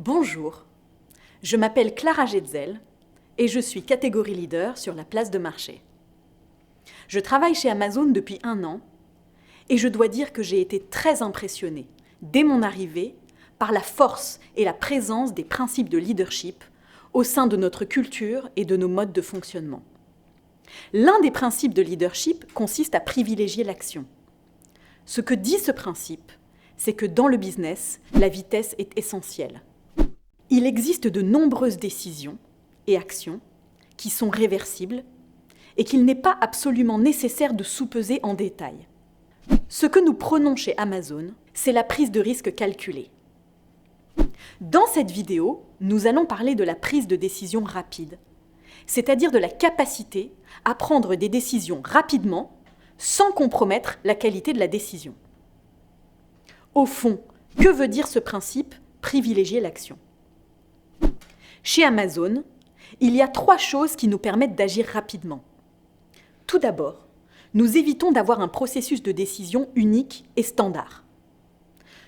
Bonjour, je m'appelle Clara Getzel et je suis catégorie leader sur la place de marché. Je travaille chez Amazon depuis 1 an et je dois dire que j'ai été très impressionnée, dès mon arrivée, par la force et la présence des principes de leadership au sein de notre culture et de nos modes de fonctionnement. L'un des principes de leadership consiste à privilégier l'action. Ce que dit ce principe, c'est que dans le business, la vitesse est essentielle. Il existe de nombreuses décisions et actions qui sont réversibles et qu'il n'est pas absolument nécessaire de sous-peser en détail. Ce que nous prenons chez Amazon, c'est la prise de risque calculée. Dans cette vidéo, nous allons parler de la prise de décision rapide, c'est-à-dire de la capacité à prendre des décisions rapidement sans compromettre la qualité de la décision. Au fond, que veut dire ce principe « privilégier l'action » ? Chez Amazon, il y a 3 choses qui nous permettent d'agir rapidement. Tout d'abord, nous évitons d'avoir un processus de décision unique et standard.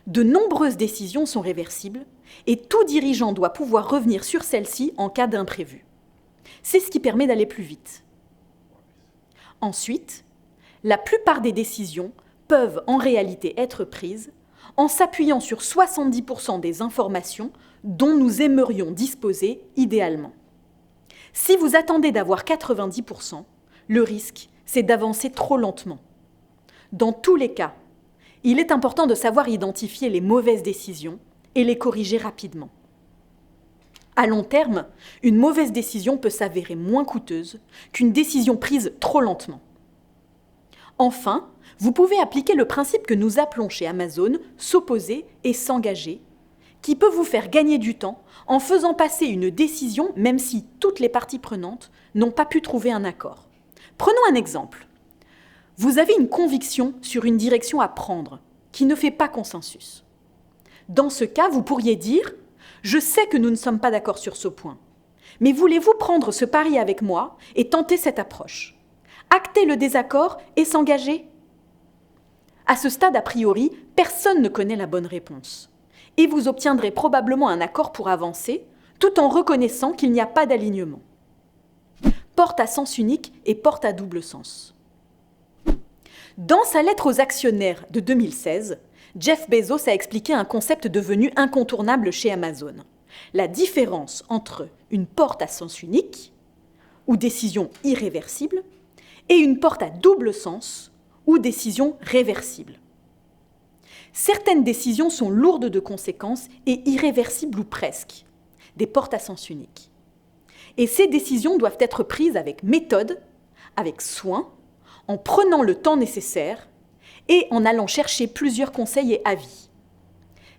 De nombreuses décisions sont réversibles et tout dirigeant doit pouvoir revenir sur celles-ci en cas d'imprévu. C'est ce qui permet d'aller plus vite. Ensuite, la plupart des décisions peuvent en réalité être prises en s'appuyant sur 70% des informations dont nous aimerions disposer idéalement. Si vous attendez d'avoir 90%, le risque, c'est d'avancer trop lentement. Dans tous les cas, il est important de savoir identifier les mauvaises décisions et les corriger rapidement. À long terme, une mauvaise décision peut s'avérer moins coûteuse qu'une décision prise trop lentement. Enfin, vous pouvez appliquer le principe que nous appelons chez Amazon « s'opposer et s'engager », qui peut vous faire gagner du temps en faisant passer une décision même si toutes les parties prenantes n'ont pas pu trouver un accord. Prenons un exemple. Vous avez une conviction sur une direction à prendre qui ne fait pas consensus. Dans ce cas, vous pourriez dire « Je sais que nous ne sommes pas d'accord sur ce point, mais voulez-vous prendre ce pari avec moi et tenter cette approche ? Acter le désaccord et s'engager ?» À ce stade, a priori, personne ne connaît la bonne réponse. Et vous obtiendrez probablement un accord pour avancer, tout en reconnaissant qu'il n'y a pas d'alignement. Porte à sens unique et porte à double sens. Dans sa lettre aux actionnaires de 2016, Jeff Bezos a expliqué un concept devenu incontournable chez Amazon. La différence entre une porte à sens unique, ou décision irréversible, et une porte à double sens, ou décision réversible. Certaines décisions sont lourdes de conséquences et irréversibles ou presque, des portes à sens unique. Et ces décisions doivent être prises avec méthode, avec soin, en prenant le temps nécessaire et en allant chercher plusieurs conseils et avis.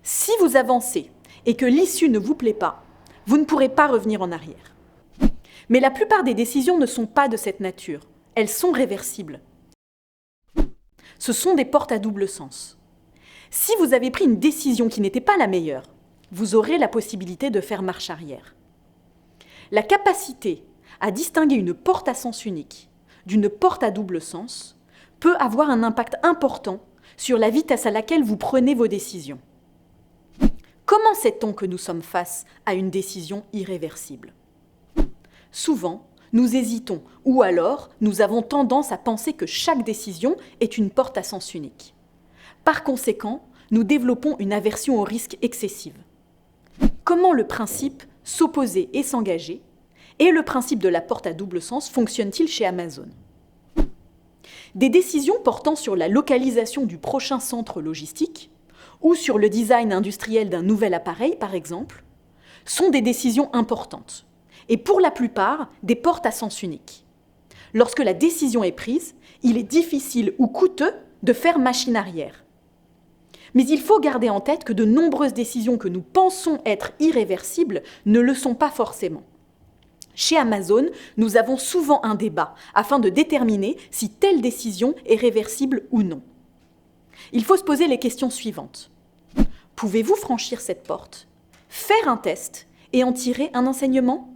Si vous avancez et que l'issue ne vous plaît pas, vous ne pourrez pas revenir en arrière. Mais la plupart des décisions ne sont pas de cette nature, elles sont réversibles. Ce sont des portes à double sens. Si vous avez pris une décision qui n'était pas la meilleure, vous aurez la possibilité de faire marche arrière. La capacité à distinguer une porte à sens unique d'une porte à double sens peut avoir un impact important sur la vitesse à laquelle vous prenez vos décisions. Comment sait-on que nous sommes face à une décision irréversible ? Souvent, nous hésitons ou alors nous avons tendance à penser que chaque décision est une porte à sens unique. Par conséquent, nous développons une aversion au risque excessive. Comment le principe « s'opposer et s'engager » et le principe de la porte à double sens fonctionnent-ils chez Amazon ? Des décisions portant sur la localisation du prochain centre logistique ou sur le design industriel d'un nouvel appareil, par exemple, sont des décisions importantes et pour la plupart des portes à sens unique. Lorsque la décision est prise, il est difficile ou coûteux de faire machine arrière. Mais il faut garder en tête que de nombreuses décisions que nous pensons être irréversibles ne le sont pas forcément. Chez Amazon, nous avons souvent un débat afin de déterminer si telle décision est réversible ou non. Il faut se poser les questions suivantes. Pouvez-vous franchir cette porte, faire un test et en tirer un enseignement ?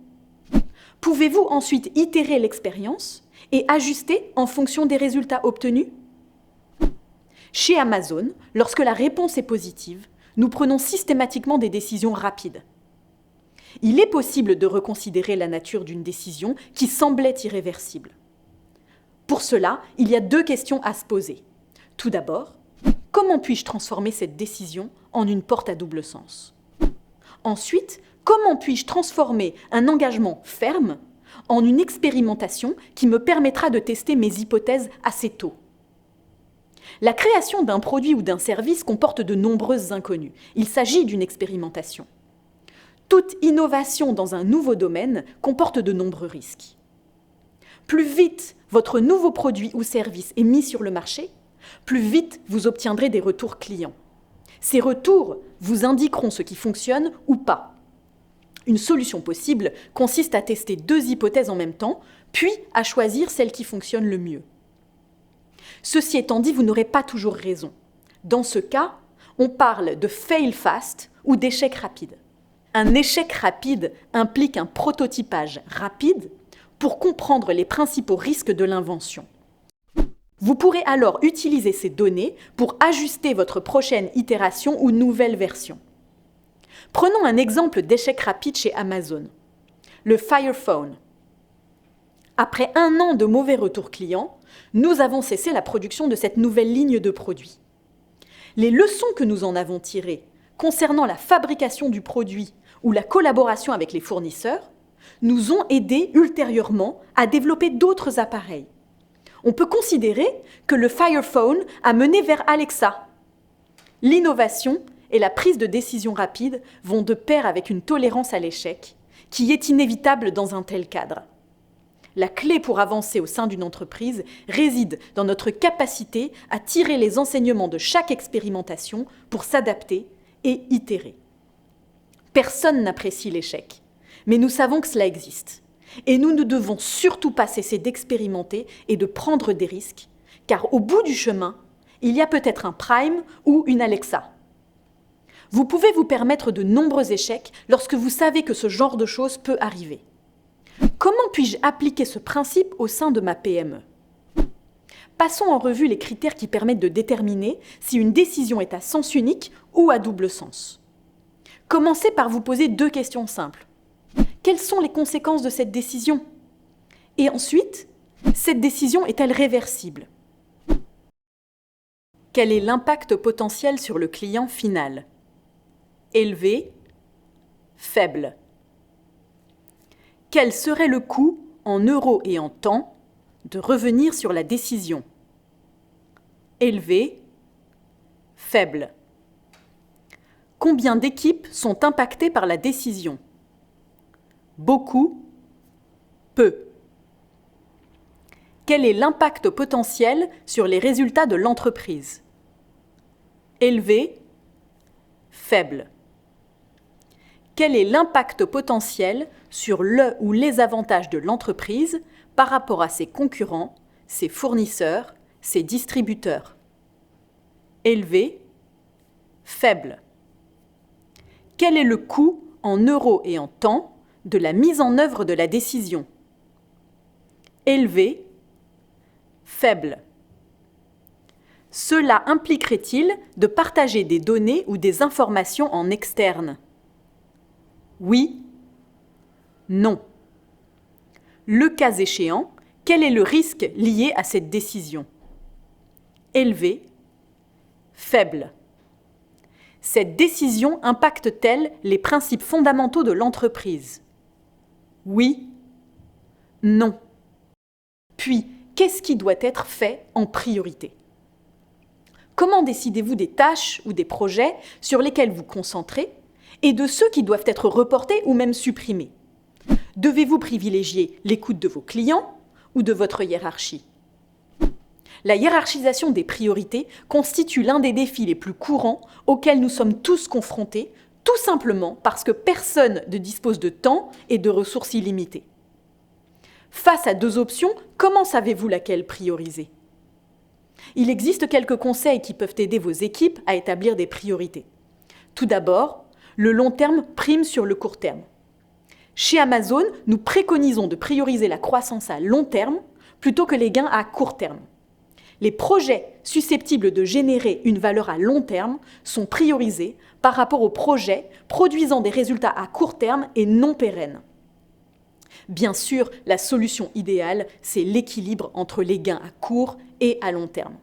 Pouvez-vous ensuite itérer l'expérience et ajuster en fonction des résultats obtenus ? Chez Amazon, lorsque la réponse est positive, nous prenons systématiquement des décisions rapides. Il est possible de reconsidérer la nature d'une décision qui semblait irréversible. Pour cela, il y a 2 questions à se poser. Tout d'abord, comment puis-je transformer cette décision en une porte à double sens ? Ensuite, comment puis-je transformer un engagement ferme en une expérimentation qui me permettra de tester mes hypothèses assez tôt ? La création d'un produit ou d'un service comporte de nombreuses inconnues. Il s'agit d'une expérimentation. Toute innovation dans un nouveau domaine comporte de nombreux risques. Plus vite votre nouveau produit ou service est mis sur le marché, plus vite vous obtiendrez des retours clients. Ces retours vous indiqueront ce qui fonctionne ou pas. Une solution possible consiste à tester 2 hypothèses en même temps, puis à choisir celle qui fonctionne le mieux. Ceci étant dit, vous n'aurez pas toujours raison. Dans ce cas, on parle de fail fast ou d'échec rapide. Un échec rapide implique un prototypage rapide pour comprendre les principaux risques de l'invention. Vous pourrez alors utiliser ces données pour ajuster votre prochaine itération ou nouvelle version. Prenons un exemple d'échec rapide chez Amazon, le Fire Phone. Après 1 an de mauvais retours clients, nous avons cessé la production de cette nouvelle ligne de produits. Les leçons que nous en avons tirées concernant la fabrication du produit ou la collaboration avec les fournisseurs nous ont aidés ultérieurement à développer d'autres appareils. On peut considérer que le Fire Phone a mené vers Alexa. L'innovation et la prise de décision rapide vont de pair avec une tolérance à l'échec qui est inévitable dans un tel cadre. La clé pour avancer au sein d'une entreprise réside dans notre capacité à tirer les enseignements de chaque expérimentation pour s'adapter et itérer. Personne n'apprécie l'échec, mais nous savons que cela existe. Et nous ne devons surtout pas cesser d'expérimenter et de prendre des risques, car au bout du chemin, il y a peut-être un Prime ou une Alexa. Vous pouvez vous permettre de nombreux échecs lorsque vous savez que ce genre de choses peut arriver. Comment puis-je appliquer ce principe au sein de ma PME ? Passons en revue les critères qui permettent de déterminer si une décision est à sens unique ou à double sens. Commencez par vous poser 2 questions simples. Quelles sont les conséquences de cette décision ? Et ensuite, cette décision est-elle réversible ? Quel est l'impact potentiel sur le client final ? Élevé, faible. Quel serait le coût, en euros et en temps, de revenir sur la décision ? Élevé, faible. Combien d'équipes sont impactées par la décision ? Beaucoup, peu. Quel est l'impact potentiel sur les résultats de l'entreprise ? Élevé, faible. Quel est l'impact potentiel sur le ou les avantages de l'entreprise par rapport à ses concurrents, ses fournisseurs, ses distributeurs ? Élevé, faible. Quel est le coût en euros et en temps de la mise en œuvre de la décision ? Élevé, faible. Cela impliquerait-il de partager des données ou des informations en externe ? Oui, non. Le cas échéant, quel est le risque lié à cette décision ? Élevé, faible. Cette décision impacte-t-elle les principes fondamentaux de l'entreprise ? Oui, non. Puis, qu'est-ce qui doit être fait en priorité ? Comment décidez-vous des tâches ou des projets sur lesquels vous concentrez et de ceux qui doivent être reportés ou même supprimés ? Devez-vous privilégier l'écoute de vos clients ou de votre hiérarchie ? La hiérarchisation des priorités constitue l'un des défis les plus courants auxquels nous sommes tous confrontés, tout simplement parce que personne ne dispose de temps et de ressources illimitées. Face à 2 options, comment savez-vous laquelle prioriser ? Il existe quelques conseils qui peuvent aider vos équipes à établir des priorités. Tout d'abord, le long terme prime sur le court terme. Chez Amazon, nous préconisons de prioriser la croissance à long terme plutôt que les gains à court terme. Les projets susceptibles de générer une valeur à long terme sont priorisés par rapport aux projets produisant des résultats à court terme et non pérennes. Bien sûr, la solution idéale, c'est l'équilibre entre les gains à court et à long terme.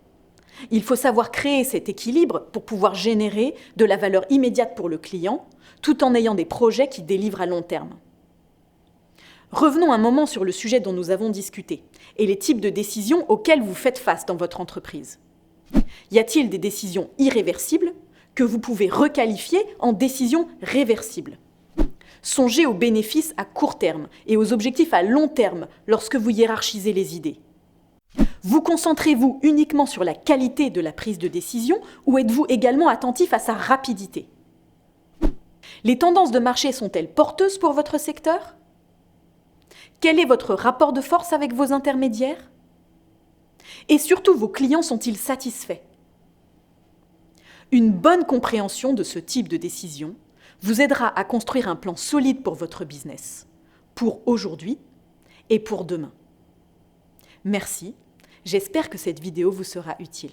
Il faut savoir créer cet équilibre pour pouvoir générer de la valeur immédiate pour le client, tout en ayant des projets qui délivrent à long terme. Revenons un moment sur le sujet dont nous avons discuté et les types de décisions auxquelles vous faites face dans votre entreprise. Y a-t-il des décisions irréversibles que vous pouvez requalifier en décisions réversibles ? Songez aux bénéfices à court terme et aux objectifs à long terme lorsque vous hiérarchisez les idées. Vous concentrez-vous uniquement sur la qualité de la prise de décision ou êtes-vous également attentif à sa rapidité ? Les tendances de marché sont-elles porteuses pour votre secteur ? Quel est votre rapport de force avec vos intermédiaires ? Et surtout, vos clients sont-ils satisfaits ? Une bonne compréhension de ce type de décision vous aidera à construire un plan solide pour votre business, pour aujourd'hui et pour demain. Merci, j'espère que cette vidéo vous sera utile.